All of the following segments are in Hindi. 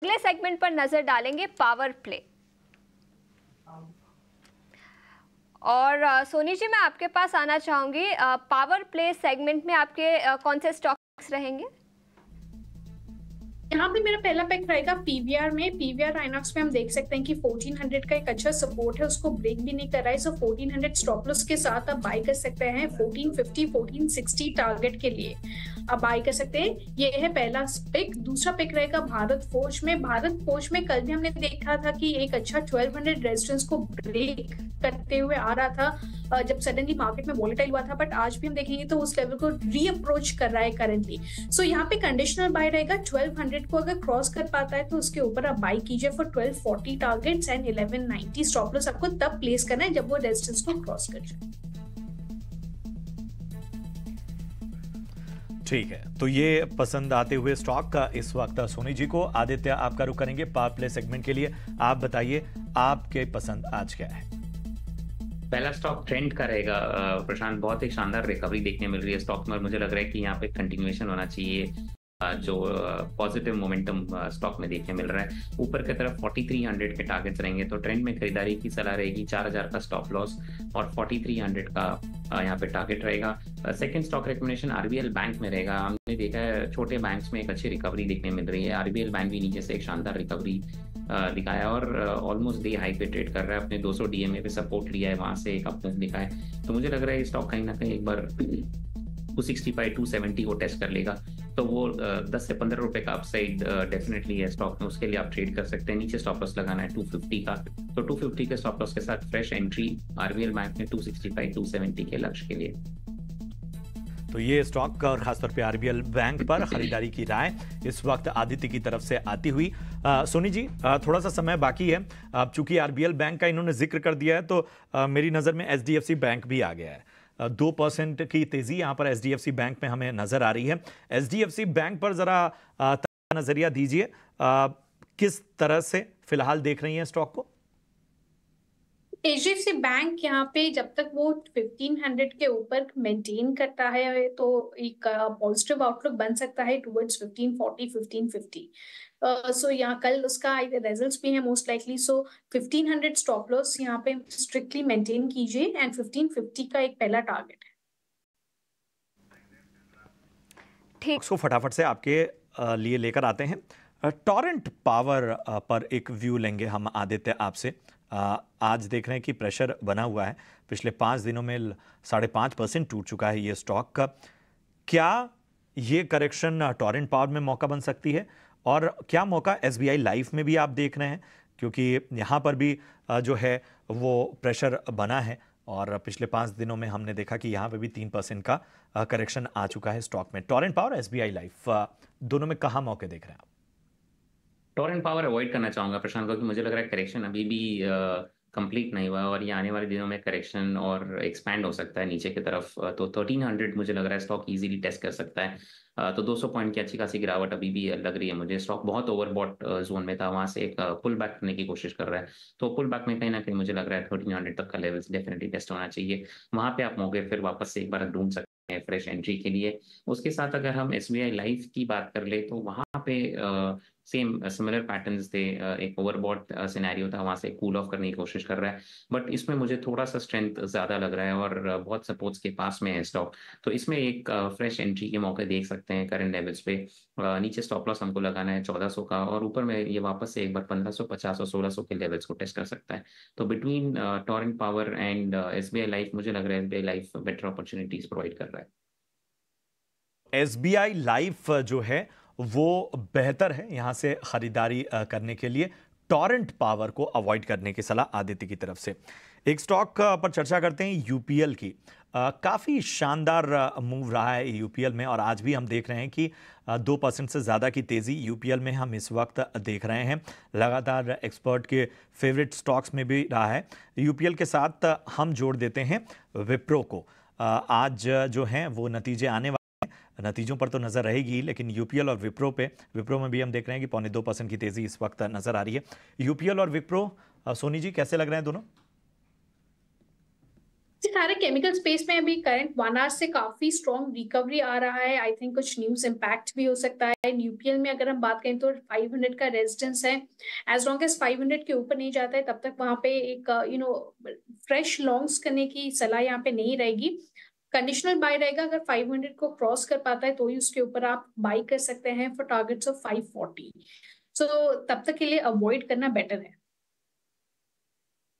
अगले सेगमेंट पर नजर डालेंगे पावर प्ले। और सोनी जी, मैं आपके पास आना चाहूंगी। पावर प्ले सेगमेंट में आपके कौन से स्टॉक्स रहेंगे? यहाँ पे मेरा पहला पिक रहेगा पीवीआर में। पीवीआर आइनॉक्स में हम देख सकते हैं कि 1400 का एक अच्छा सपोर्ट है, उसको ब्रेक भी नहीं कर रहा है। सो 1400 स्टॉप लॉस के साथ आप बाय कर सकते हैं 1450 1460 टारगेट के लिए आप बाय कर सकते हैं। ये है पहला पिक। दूसरा पिक रहेगा भारत फोर्ज में। भारत फोर्ज में कल भी हमने देखा था कि एक अच्छा 1200 रेजिस्टेंस को ब्रेक करते हुए आ रहा था जब सडनली मार्केट में वॉलेटाइल हुआ था, बट आज भी हम देखेंगे तो उस लेवल को रीअप्रोच कर रहा है करेंटली। सो यहाँ पे कंडीशनल बाय रहेगा 1200 को अगर क्रॉस कर पाता है तो उसके ऊपर आप बाय कीजिए for 1240 targets and 1190 stop loss आपको तब प्लेस करना है जब वो रेजिस्टेंस को क्रॉस कर जाए। ठीक है, तो ये पसंद आते हुए स्टॉक का इस वक्त सोनी जी को। आदित्य, आपका रुख करेंगे पावर प्ले सेगमेंट के लिए। आप बताइए आपके पसंद आज क्या है? पहला स्टॉक ट्रेंड का रहेगा प्रशांत। बहुत ही शानदार रिकवरी देखने मिल रही है स्टॉक में और मुझे लग रहा है कि यहाँ पे कंटिन्यूएशन होना चाहिए। जो पॉजिटिव मोमेंटम स्टॉक में देखने मिल रहा है। ऊपर की तरफ 4300 के टारगेट्स रहेंगे, तो ट्रेंड में खरीदारी की सलाह रहेगी। 4000 का स्टॉप लॉस और 4300 का यहाँ पे टारगेट रहेगा। Second stock recommendation RBL bank में रहेगा। हमने देखा है छोटे बैंक्स में एक अच्छी रिकवरी देखने मिल रही है। आरबीएल बैंक भी नीचे से एक शानदार रिकवरी दिखाया और ऑलमोस्ट डे हाई पे ट्रेड कर रहा है। अपने 200 डीएमए पे सपोर्ट लिया है, वहां से एक अपमूव दिखा है। तो मुझे लग रहा है ये स्टॉक कहीं ना कहीं एक बार 265 270 को टेस्ट कर लेगा, तो वो 10 से 15 रुपए का अपसाइड डेफिनेटली है स्टॉक में। उसके लिए आप ट्रेड कर सकते हैं। नीचे स्टॉप लॉस लगाना है 250 का, तो 250 के स्टॉप लॉस के साथ फ्रेश एंट्री आरबीएल बैंक में 265 270 के लक्ष्य के लिए। तो ये स्टॉक और खासतौर पे आरबीएल बैंक पर खरीदारी की राय इस वक्त आदित्य की तरफ से आती हुई। सोनी जी, थोड़ा सा समय बाकी है। अब चूंकि आरबीएल बैंक का इन्होंने जिक्र कर दिया है, तो मेरी नज़र में एचडीएफसी बैंक भी आ गया है। 2% की तेजी यहाँ पर एचडीएफसी बैंक में हमें नजर आ रही है। एचडीएफसी बैंक पर जरा नजरिया दीजिए, किस तरह से फिलहाल देख रही हैं स्टॉक को? एचडीएफसी बैंक यहाँ पे जब तक वो 1500 के ऊपर मेंटेन करता है तो एक पॉजिटिव आउटलुक बन सकता है टुवर्ड्स 1540 1550। सो यहाँ कल उसका रिजल्ट्स भी है मोस्ट लाइकली। सो 1500 स्टॉप लॉस यहाँ पे स्ट्रिक्टली मेंटेन कीजिए एंड 1550 का एक पहला टारगेट है। ठीक, उसको फटाफट से आपके लिए लेकर आते हैं। टॉरेंट पावर पर एक व्यू लेंगे हम आदित्य आपसे। आज देख रहे हैं कि प्रेशर बना हुआ है। पिछले 5 दिनों में 5.5% टूट चुका है ये स्टॉक का। क्या ये करेक्शन टॉरेंट पावर में मौका बन सकती है, और क्या मौका एसबीआई लाइफ में भी आप देख रहे हैं? क्योंकि यहाँ पर भी जो है वो प्रेशर बना है और पिछले 5 दिनों में हमने देखा कि यहाँ पे भी 3% का करेक्शन आ चुका है स्टॉक में। टॉरेंट पावर, एसबीआई लाइफ, दोनों में कहाँ मौके देख रहे हैं आप? टॉरेंट पावर अवॉइड करना चाहूंगा प्रशांत, क्योंकि मुझे लग रहा है करेक्शन अभी भी कंप्लीट नहीं हुआ और ये आने वाले दिनों में करेक्शन और एक्सपैंड हो सकता है नीचे की तरफ। तो 1300 मुझे लग रहा है स्टॉक इजीली टेस्ट कर सकता है। तो 200 पॉइंट की अच्छी खासी गिरावट अभी भी लग रही है मुझे। स्टॉक बहुत ओवरबॉट जोन में था, वहां से एक पुल बैक करने की कोशिश कर रहा है। तो पुल बैक में कहीं ना कहीं मुझे लग रहा है 1300 तक का लेवल्स डेफिनेटली टेस्ट होना चाहिए। वहां पे आप मौके फिर वापस से एक बार ढूंढ सकते हैं फ्रेश एंट्री के लिए। उसके साथ अगर हम एसबीआई लाइफ की बात कर ले तो वहां पे सेम सिमिलर पैटर्न्स थे। एक ओवरबॉट सिनेरियो था, वहां से कूल ऑफ करने की कोशिश कर रहा है, बट इसमें मुझे थोड़ा सा स्ट्रेंथ ज्यादा लग रहा है और बहुत सपोर्ट्स के पास में है स्टॉक। तो इसमें एक फ्रेश एंट्री के मौके देख सकते हैं करंट लेवल्स पे। नीचे स्टॉप लॉस हमको लगाना है 1400 का और ऊपर में ये वापस से एक बार 1550 और 1600 के लेवल्स को टेस्ट कर सकता है। तो between torrent power and SBI life मुझे लग रहा है SBI life better opportunities provide कर रहा है। एसबीआई लाइफ जो है वो बेहतर है यहाँ से खरीदारी करने के लिए। टॉरेंट पावर को अवॉइड करने की सलाह आदित्य की तरफ से। एक स्टॉक पर चर्चा करते हैं, यूपीएल की। काफ़ी शानदार मूव रहा है यूपीएल में और आज भी हम देख रहे हैं कि 2% से ज़्यादा की तेज़ी यूपीएल में हम इस वक्त देख रहे हैं। लगातार एक्सपर्ट के फेवरेट स्टॉक्स में भी रहा है। यूपीएल के साथ हम जोड़ देते हैं विप्रो को। आज जो हैं वो नतीजे आने, नतीजों पर तो नजर रहेगी, लेकिन यूपीएल और विप्रो में भी हम देख रहे हैं कि 2.25% की तेजी इस वक्त नजर आ रही है। यूपीएल और विप्रो, सोनी जी कैसे लग रहे हैं दोनों? सारे केमिकल स्पेस में अभी करंट 1 आवर से काफी स्ट्रॉन्ग रिकवरी आ रहा है। आई थिंक कुछ न्यूज इम्पैक्ट भी हो सकता है। यूपीएल में अगर हम बात करें तो 500 का रेजिस्टेंस है। एज लॉन्ग एज 500 के ऊपर नहीं जाता है तब तक वहां पे एक फ्रेश लॉन्ग्स करने की सलाह यहाँ पे नहीं रहेगी। कंडीशनल बाय रहेगा। अगर 500 को क्रॉस कर पाता है तो ही उसके ऊपर आप बाई कर सकते हैं फॉर टारगेट्स ऑफ 540। सो तब तक के लिए अवॉइड करना बेटर है।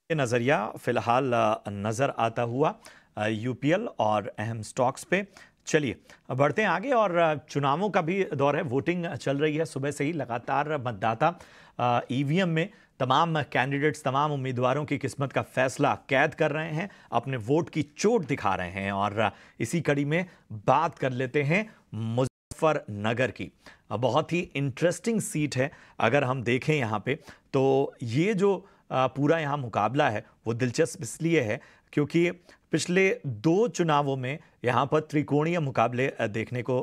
ये नज़रिया फिलहाल नज़र आता हुआ यूपीएल और अहम स्टॉक्स पे। चलिए बढ़ते हैं आगे, और चुनावों का भी दौर है, वोटिंग चल रही है। सुबह से ही लगातार मतदाता ईवीएम में तमाम कैंडिडेट्स, तमाम उम्मीदवारों की किस्मत का फैसला कैद कर रहे हैं, अपने वोट की चोट दिखा रहे हैं। और इसी कड़ी में बात कर लेते हैं मुजफ्फरनगर की। बहुत ही इंटरेस्टिंग सीट है। अगर हम देखें यहाँ पे तो ये जो पूरा यहाँ मुकाबला है वो दिलचस्प इसलिए है क्योंकि पिछले 2 चुनावों में यहाँ पर त्रिकोणीय मुकाबले देखने को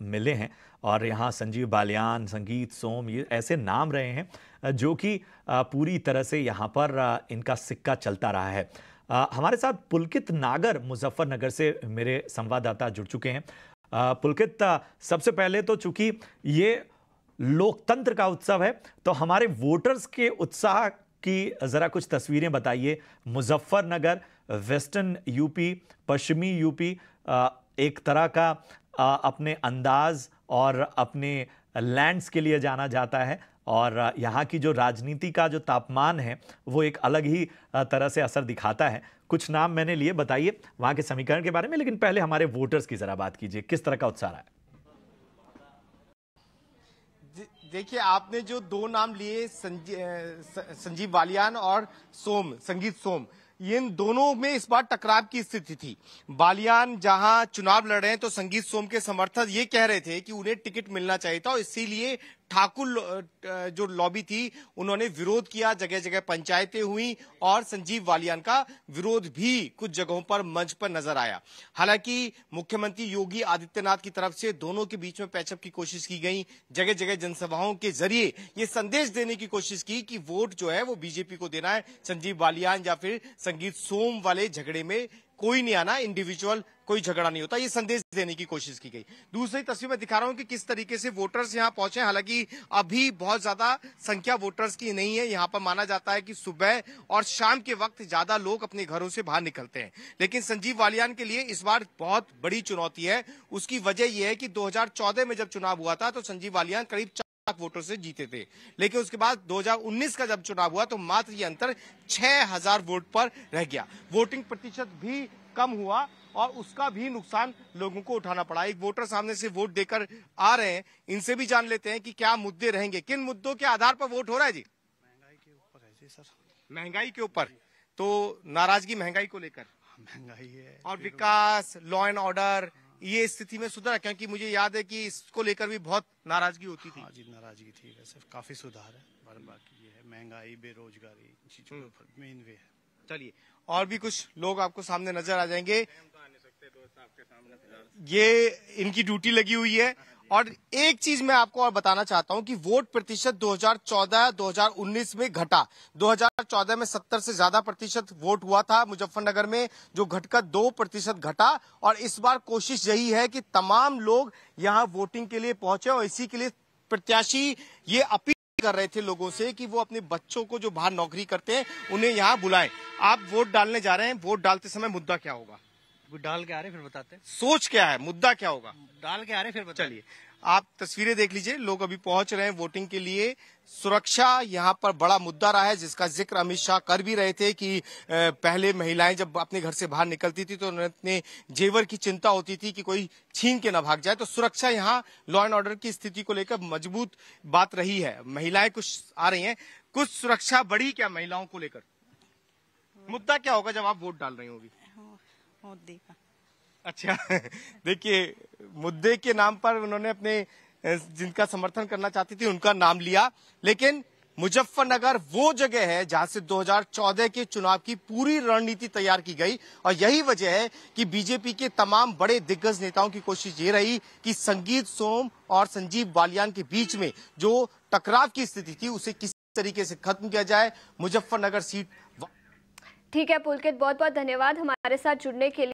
मिले हैं। और यहाँ संजीव बालियान, संगीत सोम, ये ऐसे नाम रहे हैं जो कि पूरी तरह से यहाँ पर इनका सिक्का चलता रहा है। हमारे साथ पुलकित नागर मुजफ्फरनगर से मेरे संवाददाता जुड़ चुके हैं। पुलकित, सबसे पहले तो चूंकि ये लोकतंत्र का उत्सव है तो हमारे वोटर्स के उत्साह की जरा कुछ तस्वीरें बताइए। मुजफ्फरनगर, वेस्टर्न यूपी, पश्चिमी यूपी, एक तरह का अपने अंदाज और अपने लैंड्स के लिए जाना जाता है, और यहाँ की जो राजनीति का जो तापमान है वो एक अलग ही तरह से असर दिखाता है। कुछ नाम मैंने लिए, बताइए वहाँ के समीकरण के बारे में, लेकिन पहले हमारे वोटर्स की जरा बात कीजिए, किस तरह का उत्साह है? देखिए, आपने जो 2 नाम लिए, संजीव बालियान और संगीत सोम, इन दोनों में इस बार टकराव की स्थिति थी। बालियान जहां चुनाव लड़ रहे हैं तो संगीत सोम के समर्थक ये कह रहे थे कि उन्हें टिकट मिलना चाहिए था, और इसीलिए ठाकुर जो लॉबी थी उन्होंने विरोध किया, जगह जगह पंचायतें हुई और संजीव बालियान का विरोध भी कुछ जगहों पर मंच पर नजर आया। हालांकि मुख्यमंत्री योगी आदित्यनाथ की तरफ से दोनों के बीच में पैचअप की कोशिश की गई। जगह जगह जनसभाओं के जरिए ये संदेश देने की कोशिश की कि वोट जो है वो बीजेपी को देना है, संजीव बालियान या फिर संगीत सोम वाले झगड़े में कोई नहीं आना, इंडिविजुअल कोई झगड़ा नहीं होता, ये संदेश देने की कोशिश की गई। दूसरी तस्वीर में दिखा रहा हूं कि किस तरीके से वोटर्स यहां पहुंचे। हालांकि अभी बहुत ज्यादा संख्या वोटर्स की नहीं है। यहां पर माना जाता है कि सुबह और शाम के वक्त ज्यादा लोग अपने घरों से बाहर निकलते हैं, लेकिन संजीव बालियान के लिए इस बार बहुत बड़ी चुनौती है। उसकी वजह यह है कि 2014 में जब चुनाव हुआ था तो संजीव बालियान करीब 4 लाख वोटों से जीते थे, लेकिन उसके बाद 2019 का जब चुनाव हुआ तो मात्र ये अंतर 6000 वोट पर रह गया। वोटिंग प्रतिशत भी कम हुआ और उसका भी नुकसान लोगों को उठाना पड़ा। एक वोटर सामने से वोट देकर आ रहे हैं, इनसे भी जान लेते हैं कि क्या मुद्दे रहेंगे, किन मुद्दों के आधार पर वोट हो रहा है जी? महंगाई के ऊपर है जी सर। महंगाई के ऊपर, तो नाराजगी महंगाई को लेकर? महंगाई है और विकास, लॉ एंड ऑर्डर, ये स्थिति में सुधार? क्योंकि मुझे याद है कि इसको लेकर भी बहुत नाराजगी होती थी। हाँ जी, नाराजगी थी, वैसे काफी सुधार है, पर बाकी ये है महंगाई, बेरोजगारी, चीजों के ऊपर मेन वे है। चलिए, और भी कुछ लोग आपको सामने नजर आ जाएंगे। ये इनकी ड्यूटी लगी हुई है। और एक चीज मैं आपको और बताना चाहता हूं कि वोट प्रतिशत 2014-2019 में घटा। 2014 में 70 से ज्यादा प्रतिशत वोट हुआ था मुजफ्फरनगर में, जो घटकर 2% घटा। और इस बार कोशिश यही है कि तमाम लोग यहां वोटिंग के लिए पहुंचे, और इसी के लिए प्रत्याशी ये अपील कर रहे थे लोगों से कि वो अपने बच्चों को जो बाहर नौकरी करते हैं उन्हें यहाँ बुलाएं। आप वोट डालने जा रहे हैं, वोट डालते समय मुद्दा क्या होगा? डाल के आ रहे फिर बताते हैं। सोच क्या है, मुद्दा क्या होगा? डाल के आ रहे फिर बताते। चलिए, आप तस्वीरें देख लीजिए, लोग अभी पहुंच रहे हैं वोटिंग के लिए। सुरक्षा यहाँ पर बड़ा मुद्दा रहा है, जिसका जिक्र अमित शाह कर भी रहे थे कि पहले महिलाएं जब अपने घर से बाहर निकलती थी तो उन्हें जेवर की चिंता होती थी कि कोई छीन के ना भाग जाए। तो सुरक्षा यहाँ लॉ एंड ऑर्डर की स्थिति को लेकर मजबूत बात रही है। महिलाएं कुछ आ रही हैं, कुछ सुरक्षा बढ़ी क्या महिलाओं को लेकर? मुद्दा क्या होगा जब आप वोट डाल रही होगी? मोदी का। अच्छा, देखिए, मुद्दे के नाम पर उन्होंने अपने जिनका समर्थन करना चाहती थी उनका नाम लिया, लेकिन मुजफ्फरनगर वो जगह है जहां से 2014 के चुनाव की पूरी रणनीति तैयार की गई। और यही वजह है कि बीजेपी के तमाम बड़े दिग्गज नेताओं की कोशिश ये रही कि संगीत सोम और संजीव बालियान के बीच में जो टकराव की स्थिति थी उसे किसी तरीके से खत्म किया जाए। मुजफ्फरनगर सीट ठीक है पुलकित, बहुत बहुत धन्यवाद हमारे साथ जुड़ने के लिए।